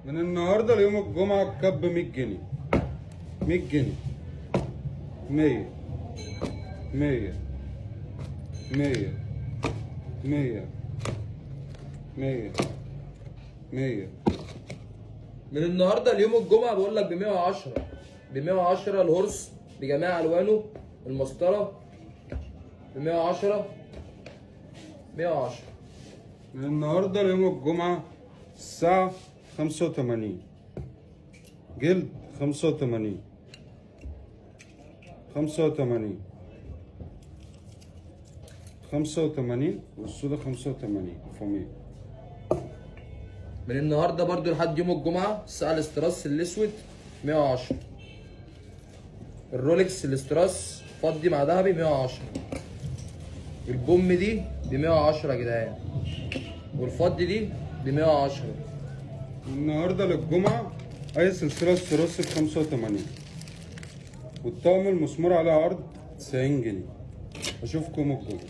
من النهارده ليوم الجمعة الكب 100 جنيه. 100 جنيه. 100 100 100 100 100 100. من النهارده ليوم الجمعه بقول لك ب 110. ب 110 الهورس بجميع الوانه، المسطره ب 110. 110 من النهارده ليوم الجمعة الساعة 85. جلد 85 85 85 والسودا 85 فوميه. من النهارده برضو لحد يوم الجمعه الساعه الاستراس الاسود 110. الرولكس الاستراس فضي مع ذهبي 110. البوم دي ب 110 يا جدعان، والفضي دي ب 110. النهارده للجمعة أي سلسلة استرس ب 85 والطقم المسمار عليه عرض 90 جنيه. أشوفكم الجمعة.